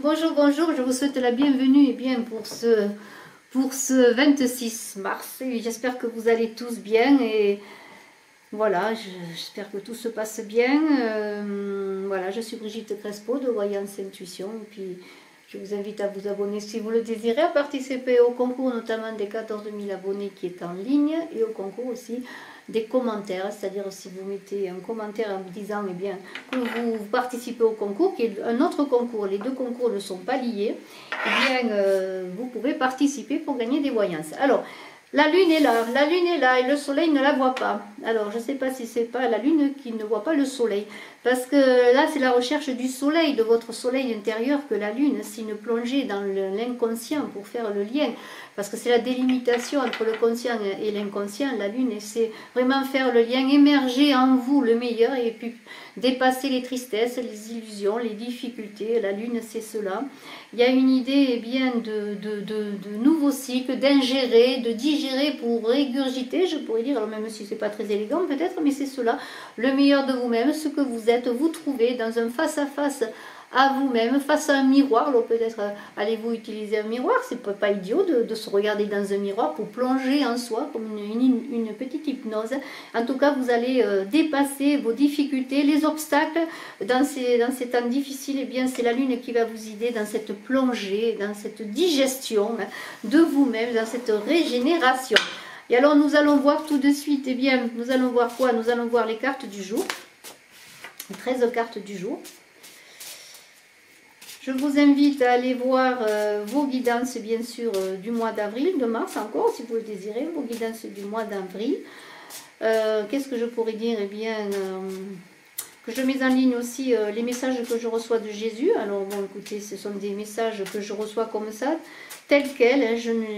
Bonjour, bonjour, je vous souhaite la bienvenue et bien pour ce 26 mars. Et j'espère que vous allez tous bien et voilà, j'espère que tout se passe bien. Voilà, je suis Brigitte Crespo de Voyance Intuition et puis je vous invite à vous abonner si vous le désirez, à participer au concours notamment des 14 000 abonnés qui est en ligne et au concours aussi des commentaires, c'est-à-dire si vous mettez un commentaire en vous disant eh bien, que vous participez au concours, qui est un autre concours, les deux concours ne sont pas liés, eh bien, vous pouvez participer pour gagner des voyances. Alors, la lune est là et le soleil ne la voit pas. Alors, je ne sais pas si c'est pas la lune qui ne voit pas le soleil. Parce que là, c'est la recherche du soleil, de votre soleil intérieur, que la lune, c'est une plongée dans l'inconscient pour faire le lien. Parce que c'est la délimitation entre le conscient et l'inconscient, la lune, et c'est vraiment faire le lien, émerger en vous le meilleur et puis dépasser les tristesses, les illusions, les difficultés. La lune, c'est cela. Il y a une idée eh bien, de nouveau cycle, d'ingérer, de digérer pour régurgiter, je pourrais dire, alors même si c'est pas très élégant peut-être, mais c'est cela, le meilleur de vous-même, ce que vous êtes, vous trouvez dans un face-à-face à vous-même, face à un miroir. Alors peut-être allez-vous utiliser un miroir, c'est pas idiot de se regarder dans un miroir pour plonger en soi comme une petite hypnose. En tout cas, vous allez dépasser vos difficultés, les obstacles dans ces temps difficiles. Et bien, c'est la lune qui va vous aider dans cette plongée, dans cette digestion de vous-même, dans cette régénération. Et alors, nous allons voir tout de suite, eh bien, nous allons voir quoi? Nous allons voir les cartes du jour, les 13 cartes du jour. Je vous invite à aller voir vos guidances, bien sûr, du mois d'avril, de mars encore, si vous le désirez, vos guidances du mois d'avril. Qu'est-ce que je pourrais dire? Eh bien, que je mets en ligne aussi les messages que je reçois de Jésus. Alors, bon, écoutez, ce sont des messages que je reçois comme ça, tels quels, hein,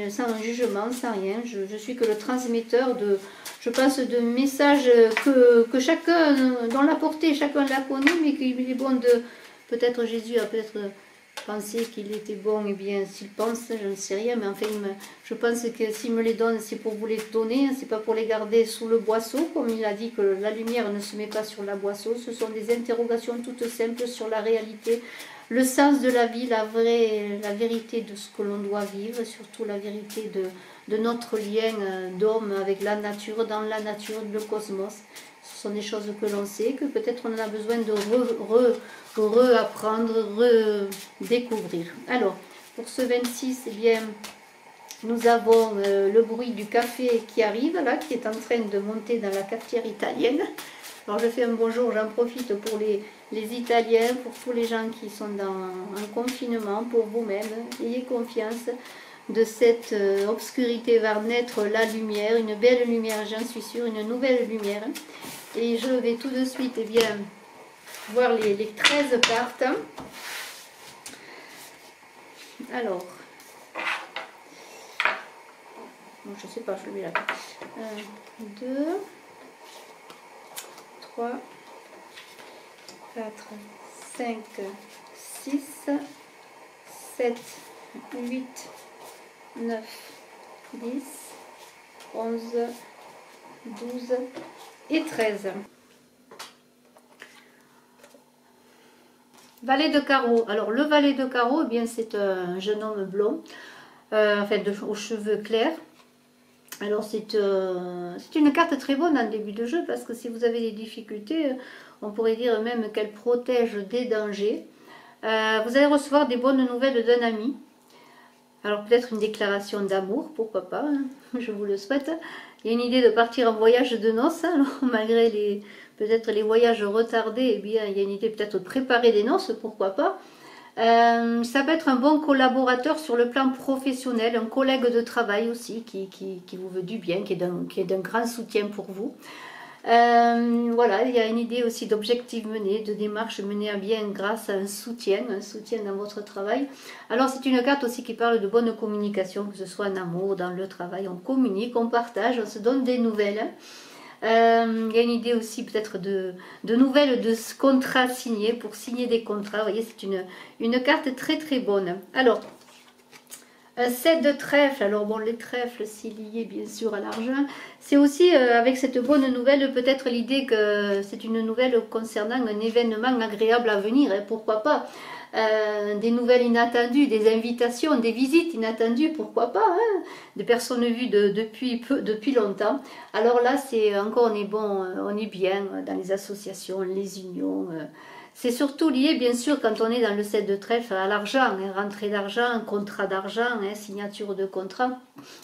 sans jugement, sans rien. Je suis que le transmetteur de, je pense, de messages que chacun, dont la portée, chacun la connaît, mais qu'il est bon de... Peut-être Jésus a peut-être pensé qu'il était bon, et bien s'il pense, je ne sais rien, mais enfin je pense que s'il me les donne, c'est pour vous les donner, c'est pas pour les garder sous le boisseau, comme il a dit que la lumière ne se met pas sur la boisseau. Ce sont des interrogations toutes simples sur la réalité, le sens de la vie, la vérité de ce que l'on doit vivre, surtout la vérité de notre lien d'homme avec la nature, dans la nature, le cosmos. Ce sont des choses que l'on sait, que peut-être on a besoin de réapprendre, redécouvrir. Alors, pour ce 26, eh bien, nous avons le bruit du café qui arrive, là, qui est en train de monter dans la cafetière italienne. Alors, je fais un bonjour, j'en profite pour les Italiens, pour tous les gens qui sont en confinement, pour vous-même. Ayez confiance. De cette obscurité va naître la lumière, une belle lumière, j'en suis sûre, une nouvelle lumière. Et je vais tout de suite eh bien, voir les 13 cartes. Alors, bon, je ne sais pas, je le mets là. 1, 2, 3, 4, 5, 6, 7, 8, 9, 10, 11, 12 et 13. Valet de carreau. Alors le valet de carreau, eh bien c'est un jeune homme blond, enfin aux cheveux clairs. Alors c'est une carte très bonne en début de jeu parce que si vous avez des difficultés, on pourrait dire même qu'elle protège des dangers. Vous allez recevoir des bonnes nouvelles d'un ami. Alors peut-être une déclaration d'amour, pourquoi pas, hein, je vous le souhaite. Il y a une idée de partir en voyage de noces, hein, alors, malgré peut-être les voyages retardés, eh bien, il y a une idée peut-être de préparer des noces, pourquoi pas. Ça peut être un bon collaborateur sur le plan professionnel, un collègue de travail aussi qui vous veut du bien, qui est d'un grand soutien pour vous. Voilà, il y a une idée aussi d'objectifs menés, de démarches menées à bien grâce à un soutien dans votre travail. Alors c'est une carte aussi qui parle de bonne communication, que ce soit en amour, dans le travail, on communique, on partage, on se donne des nouvelles. Il y a une idée aussi peut-être de nouvelles de contrats signés, pour signer des contrats. Vous voyez, c'est une carte très très bonne. Alors, un 7 de trèfle, alors bon, les trèfles, c'est lié bien sûr à l'argent. C'est aussi avec cette bonne nouvelle, peut-être l'idée que c'est une nouvelle concernant un événement agréable à venir, hein, pourquoi pas. des nouvelles inattendues, des invitations, des visites inattendues, pourquoi pas, hein, des personnes vues depuis longtemps. Alors là, c'est encore, on est bon, on est bien dans les associations, les unions. C'est surtout lié, bien sûr, quand on est dans le 7 de trèfle, à l'argent, hein, rentrée d'argent, contrat d'argent, hein, signature de contrat,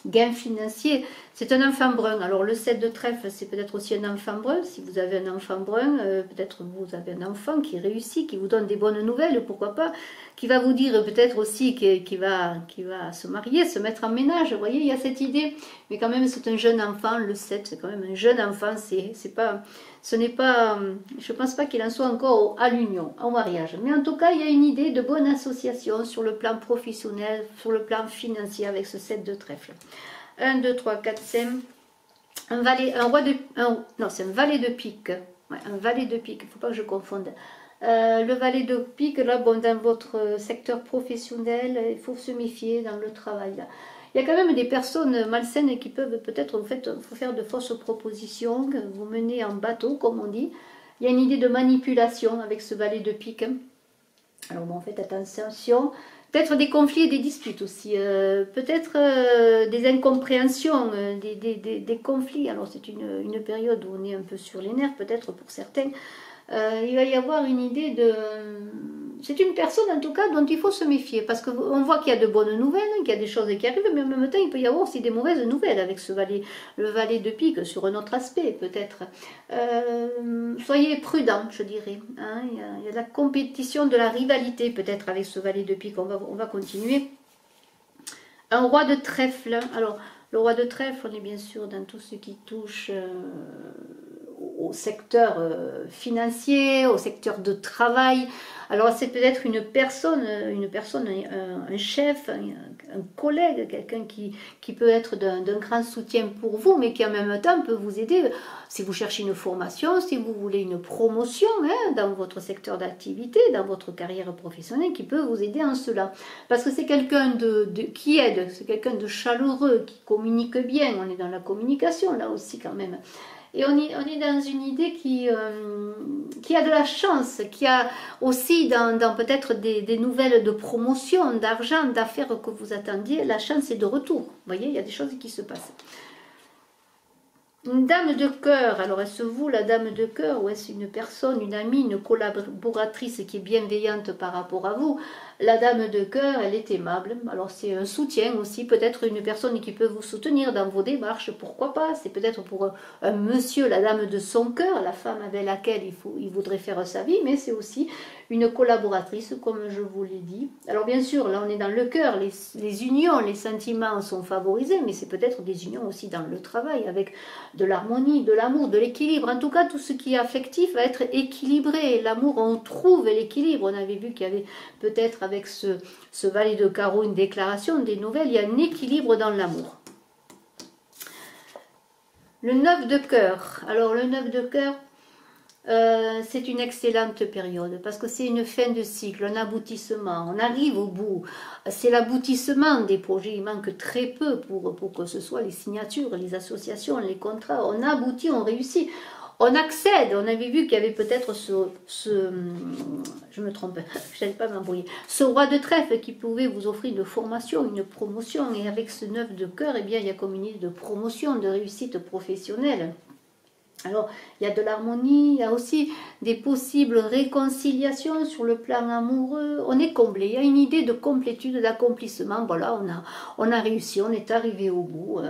gain financier. C'est un enfant brun. Alors le 7 de trèfle, c'est peut-être aussi un enfant brun. Si vous avez un enfant brun, peut-être vous avez un enfant qui réussit, qui vous donne des bonnes nouvelles, pourquoi pas, qui va vous dire peut-être aussi qu'il va se marier, se mettre en ménage. Vous voyez, il y a cette idée. Mais quand même, c'est un jeune enfant, le 7, c'est quand même un jeune enfant. Ce n'est pas, je ne pense pas qu'il en soit encore à l'union, au mariage. Mais en tout cas, il y a une idée de bonne association sur le plan professionnel, sur le plan financier avec ce 7 de trèfle. 1, 2, 3, 4, 5. Non, c'est un valet de pique. Ouais, un valet de pique, il ne faut pas que je confonde. Le valet de pique, là, bon, dans votre secteur professionnel, il faut se méfier dans le travail. Là. Il y a quand même des personnes malsaines qui peuvent peut-être, en fait, faut faire de fausses propositions, vous menez en bateau, comme on dit. Il y a une idée de manipulation avec ce valet de pique. Alors bon, faites attention. Peut-être des conflits et des disputes aussi. Peut-être des incompréhensions, des conflits. Alors c'est une période où on est un peu sur les nerfs, peut-être pour certains. Il va y avoir une idée de... C'est une personne en tout cas dont il faut se méfier parce qu'on voit qu'il y a de bonnes nouvelles, qu'il y a des choses qui arrivent, mais en même temps il peut y avoir aussi des mauvaises nouvelles avec ce valet, le valet de pique sur un autre aspect peut-être. Soyez prudents, je dirais. Hein, il y a de la compétition, de la rivalité peut-être avec ce valet de pique. On va continuer. Un roi de trèfle. Alors le roi de trèfle, on est bien sûr dans tout ce qui touche... au secteur financier, au secteur de travail. Alors c'est peut-être une personne, un chef, un collègue, quelqu'un qui peut être d'un grand soutien pour vous, mais qui en même temps peut vous aider si vous cherchez une formation, si vous voulez une promotion hein, dans votre secteur d'activité, dans votre carrière professionnelle, qui peut vous aider en cela. Parce que c'est quelqu'un qui aide, c'est quelqu'un de chaleureux, qui communique bien, on est dans la communication là aussi quand même. Et on est dans une idée qui a de la chance, qui a aussi dans peut-être des nouvelles de promotion, d'argent, d'affaires que vous attendiez, la chance est de retour. Vous voyez, il y a des choses qui se passent. Une dame de cœur, alors est-ce vous la dame de cœur ou est-ce une personne, une amie, une collaboratrice qui est bienveillante par rapport à vous? La dame de cœur, elle est aimable, alors c'est un soutien aussi, peut-être une personne qui peut vous soutenir dans vos démarches, pourquoi pas? C'est peut-être pour un monsieur, la dame de son cœur, la femme avec laquelle il voudrait faire sa vie, mais c'est aussi une collaboratrice, comme je vous l'ai dit. Alors bien sûr, là on est dans le cœur, les unions, les sentiments sont favorisés, mais c'est peut-être des unions aussi dans le travail, avec de l'harmonie, de l'amour, de l'équilibre. En tout cas, tout ce qui est affectif va être équilibré. L'amour, on trouve l'équilibre. On avait vu qu'il y avait peut-être avec ce valet de carreau une déclaration, des nouvelles, il y a un équilibre dans l'amour. Le 9 de cœur. Alors le 9 de cœur, c'est une excellente période parce que c'est une fin de cycle, un aboutissement, on arrive au bout, c'est l'aboutissement des projets, il manque très peu pour que ce soit les signatures, les associations, les contrats, on aboutit, on réussit, on accède, on avait vu qu'il y avait peut-être je me trompe, je n'allais pas m'embrouiller, ce roi de trèfle qui pouvait vous offrir une formation, une promotion, et avec ce 9 de cœur, eh bien, il y a comme une idée de promotion, de réussite professionnelle. Alors, il y a de l'harmonie, il y a aussi des possibles réconciliations sur le plan amoureux. On est comblé, il y a une idée de complétude, d'accomplissement. Voilà, on a réussi, on est arrivé au bout.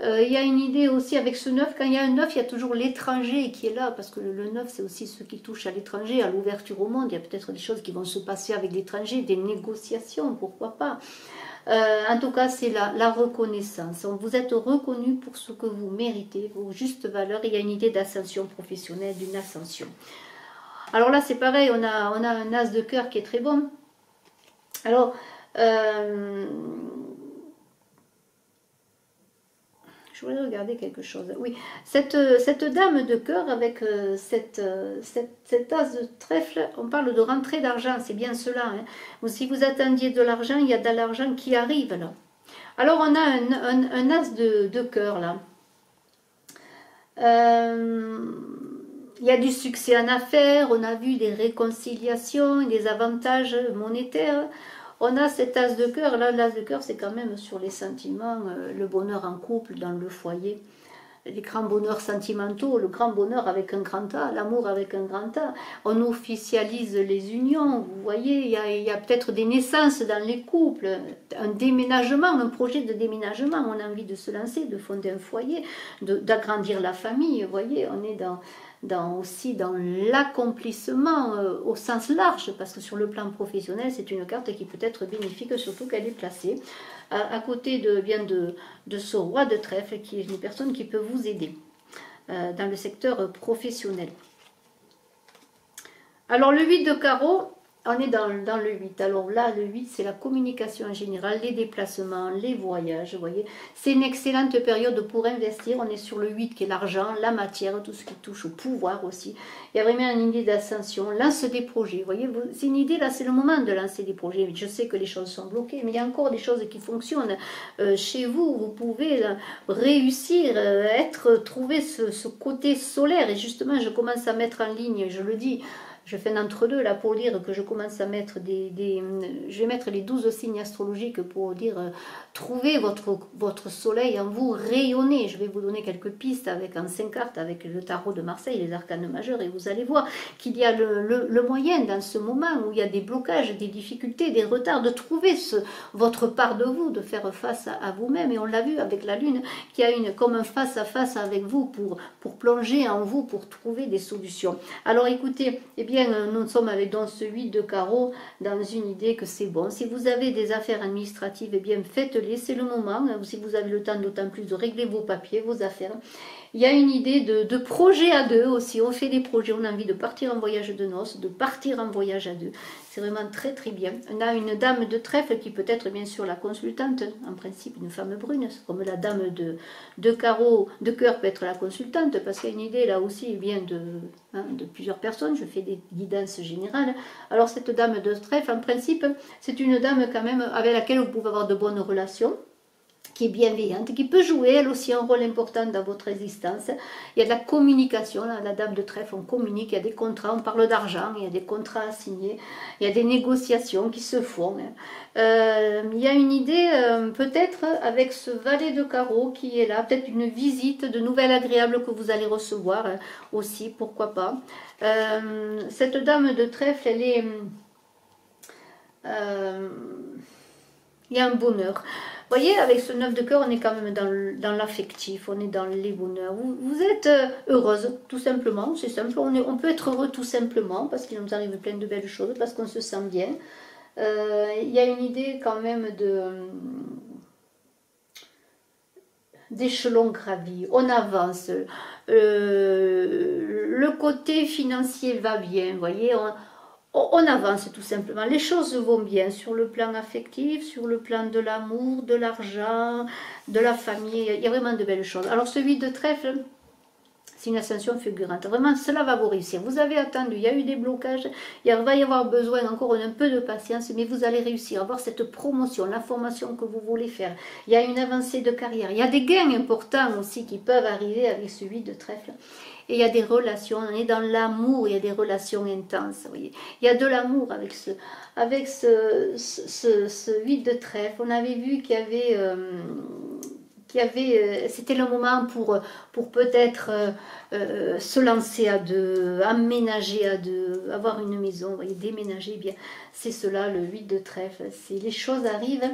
Il y a une idée aussi avec ce 9, quand il y a un 9, il y a toujours l'étranger qui est là, parce que le 9, c'est aussi ce qui touche à l'étranger, à l'ouverture au monde. Il y a peut-être des choses qui vont se passer avec l'étranger, des négociations, pourquoi pas. En tout cas, c'est la reconnaissance. Vous êtes reconnu pour ce que vous méritez, vos justes valeurs. Il y a une idée d'ascension professionnelle, d'une ascension. Alors là, c'est pareil, on a un as de cœur qui est très bon. Alors, je voulais regarder quelque chose. Oui, cette dame de cœur avec cet as de trèfle, on parle de rentrée d'argent, c'est bien cela. Hein. Ou si vous attendiez de l'argent, il y a de l'argent qui arrive là. Alors on a un as de cœur là. il y a du succès en affaires, on a vu des réconciliations, des avantages monétaires. On a cet as de cœur, là l'as de cœur c'est quand même sur les sentiments, le bonheur en couple, dans le foyer, les grands bonheurs sentimentaux, le grand bonheur avec un grand A, l'amour avec un grand A. On officialise les unions, vous voyez, il y a peut-être des naissances dans les couples, un déménagement, un projet de déménagement, on a envie de se lancer, de fonder un foyer, d'agrandir la famille, vous voyez, on est aussi dans l'accomplissement au sens large, parce que sur le plan professionnel, c'est une carte qui peut être bénéfique, surtout qu'elle est placée à côté de ce roi de trèfle, qui est une personne qui peut vous aider dans le secteur professionnel. Alors le 8 de carreau, on est dans le 8. Alors là, le 8, c'est la communication en général, les déplacements, les voyages, vous voyez. C'est une excellente période pour investir. On est sur le 8 qui est l'argent, la matière, tout ce qui touche au pouvoir aussi. Il y a vraiment une idée d'ascension. Lance des projets, vous voyez. C'est une idée, là, c'est le moment de lancer des projets. Je sais que les choses sont bloquées, mais il y a encore des choses qui fonctionnent. Chez vous, vous pouvez réussir, trouver ce côté solaire. Et justement, je commence à mettre en ligne, je le dis, je fais un entre-deux là pour dire que je commence à mettre je vais mettre les 12 signes astrologiques pour dire trouvez votre soleil en vous, rayonnez. Je vais vous donner quelques pistes en 5 cartes avec le tarot de Marseille, les arcanes majeurs, et vous allez voir qu'il y a le moyen dans ce moment où il y a des blocages, des difficultés, des retards, de trouver votre part de vous, de faire face à vous-même. Et on l'a vu avec la lune qui a comme un face-à-face avec vous pour plonger en vous, pour trouver des solutions. Alors écoutez, eh bien, nous sommes dans ce 8 de carreau, dans une idée que c'est bon. Si vous avez des affaires administratives, eh bien, faites-les, c'est le moment. Si vous avez le temps, d'autant plus de régler vos papiers, vos affaires. Il y a une idée de projet à deux aussi. On fait des projets, on a envie de partir en voyage de noces, de partir en voyage à deux. C'est vraiment très très bien. On a une dame de trèfle qui peut être bien sûr la consultante, en principe une femme brune, comme la dame de carreau, de cœur peut être la consultante, parce qu'il y a une idée là aussi vient de plusieurs personnes. Je fais des guidances générales. Alors cette dame de trèfle, en principe, c'est une dame quand même avec laquelle vous pouvez avoir de bonnes relations, qui est bienveillante, qui peut jouer elle aussi un rôle important dans votre existence. Il y a de la communication, là, la dame de trèfle, on communique, il y a des contrats, on parle d'argent, il y a des contrats à signer, il y a des négociations qui se font. Il y a une idée, peut-être avec ce valet de carreau qui est là, peut-être une visite de nouvelles agréables que vous allez recevoir aussi, pourquoi pas. Cette dame de trèfle, elle est... il y a un bonheur. Vous voyez, avec ce 9 de cœur, on est quand même dans l'affectif, on est dans les bonheurs. Vous êtes heureuse, tout simplement, c'est simple. On peut être heureux tout simplement, parce qu'il nous arrive plein de belles choses, parce qu'on se sent bien. Il y a une idée quand même d'échelon gravi, on avance. Le côté financier va bien, vous voyez, on avance tout simplement, les choses vont bien sur le plan affectif, sur le plan de l'amour, de l'argent, de la famille, il y a vraiment de belles choses. Alors ce 8 de trèfle, c'est une ascension fulgurante, vraiment cela va vous réussir. Vous avez attendu, il y a eu des blocages, il va y avoir besoin encore un peu de patience, mais vous allez réussir à avoir cette promotion, la formation que vous voulez faire. Il y a une avancée de carrière, il y a des gains importants aussi qui peuvent arriver avec ce 8 de trèfle. Et il y a des relations, on est dans l'amour, il y a des relations intenses, vous voyez. Il y a de l'amour avec ce 8 de trèfle. On avait vu qu'il y avait, c'était le moment pour peut-être se lancer à deux, aménager à deux, avoir une maison, vous voyez, déménager, bien. C'est cela, le 8 de trèfle. Les choses arrivent.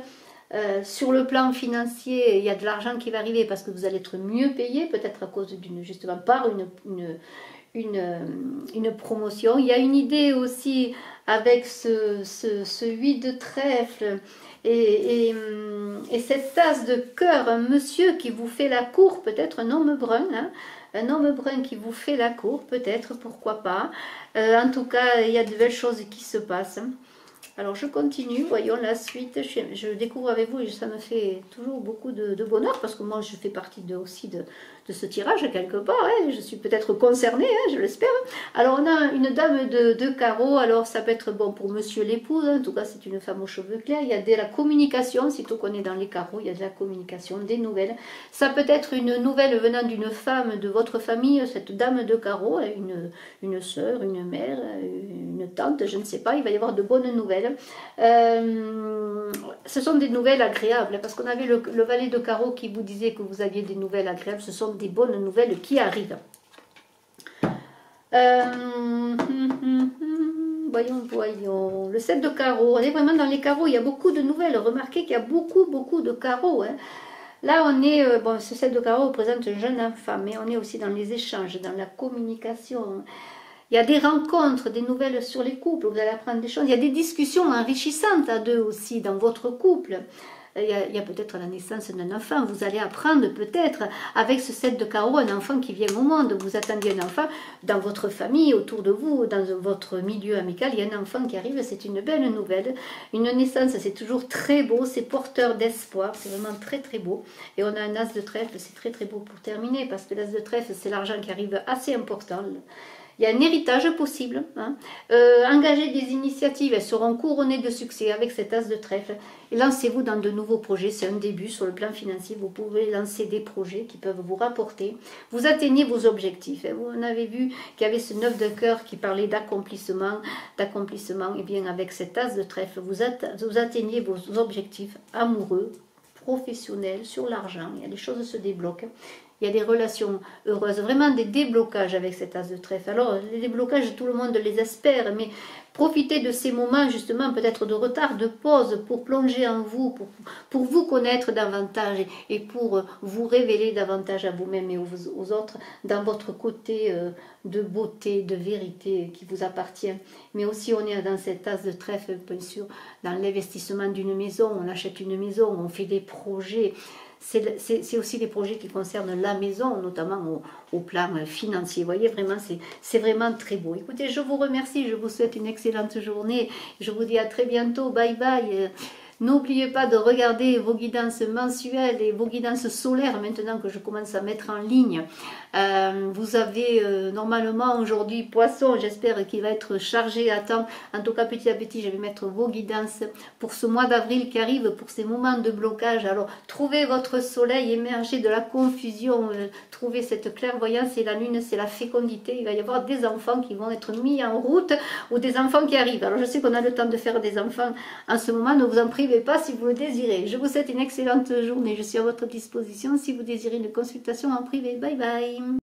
Sur le plan financier, il y a de l'argent qui va arriver parce que vous allez être mieux payé, peut-être à cause justement par une promotion. Il y a une idée aussi avec ce 8 de trèfle et cette tasse de cœur, un monsieur qui vous fait la cour, peut-être un homme brun, hein, un homme brun qui vous fait la cour, peut-être, pourquoi pas. En tout cas, il y a de belles choses qui se passent. Alors je continue, voyons la suite. Je découvre avec vous et ça me fait toujours beaucoup de bonheur parce que moi je fais partie aussi de ce tirage quelque part. Hein. Je suis peut-être concernée, hein, je l'espère. Alors on a une dame de carreau. Alors ça peut être bon pour monsieur l'épouse. Hein. En tout cas c'est une femme aux cheveux clairs. Il y a de la communication, sitôt qu'on est dans les carreaux, il y a de la communication, des nouvelles. Ça peut être une nouvelle venant d'une femme de votre famille, cette dame de carreau, une sœur, une mère, une tante, je ne sais pas. Il va y avoir de bonnes nouvelles. Ce sont des nouvelles agréables parce qu'on avait le valet de carreau qui vous disait que vous aviez des nouvelles agréables. Ce sont des bonnes nouvelles qui arrivent. Voyons. Le 7 de carreau, on est vraiment dans les carreaux. Il y a beaucoup de nouvelles. Remarquez qu'il y a beaucoup de carreaux. Hein. Là, on est, bon, ce 7 de carreau représente un jeune enfant, mais on est aussi dans les échanges, dans la communication. Il y a des rencontres, des nouvelles sur les couples, vous allez apprendre des choses. Il y a des discussions enrichissantes à deux aussi dans votre couple. Il y a peut-être la naissance d'un enfant. Vous allez apprendre peut-être avec ce 7 de carreau un enfant qui vient au monde. Vous attendiez un enfant dans votre famille, autour de vous, dans votre milieu amical. Il y a un enfant qui arrive, c'est une belle nouvelle. Une naissance, c'est toujours très beau, c'est porteur d'espoir. C'est vraiment très beau. Et on a un as de trèfle, c'est très beau pour terminer parce que l'as de trèfle, c'est l'argent qui arrive assez important. Il y a un héritage possible. Hein. Engagez des initiatives, elles seront couronnées de succès avec cet as de trèfle. Et lancez-vous dans de nouveaux projets. C'est un début sur le plan financier. Vous pouvez lancer des projets qui peuvent vous rapporter. Vous atteignez vos objectifs. Hein. Vous en avez vu qu'il y avait ce 9 de cœur qui parlait d'accomplissement. Et bien avec cet as de trèfle, vous atteignez vos objectifs amoureux, professionnels, sur l'argent. Il y a des choses qui se débloquent. Il y a des relations heureuses, vraiment des déblocages avec cet as de trèfle. Alors, les déblocages, tout le monde les espère, mais profitez de ces moments, justement, peut-être de retard, de pause, pour plonger en vous, pour vous connaître davantage et pour vous révéler davantage à vous-même et aux autres, dans votre côté de beauté, de vérité qui vous appartient. Mais aussi, on est dans cet as de trèfle, bien sûr, dans l'investissement d'une maison. On achète une maison, on fait des projets. C'est aussi des projets qui concernent la maison, notamment au plan financier. Vous voyez, vraiment, c'est vraiment très beau. Écoutez, je vous remercie, je vous souhaite une excellente journée. Je vous dis à très bientôt. Bye bye. N'oubliez pas de regarder vos guidances mensuelles et vos guidances solaires maintenant que je commence à mettre en ligne. Vous avez normalement aujourd'hui Poisson, j'espère qu'il va être chargé à temps. En tout cas, petit à petit, je vais mettre vos guidances pour ce mois d'avril qui arrive, pour ces moments de blocage. Alors, trouvez votre soleil, émergez de la confusion, trouvez cette clairvoyance et la lune, c'est la fécondité. Il va y avoir des enfants qui vont être mis en route ou des enfants qui arrivent. Alors, je sais qu'on a le temps de faire des enfants en ce moment, ne vous en privez pas si vous le désirez. Je vous souhaite une excellente journée. Je suis à votre disposition si vous désirez une consultation en privé. Bye bye.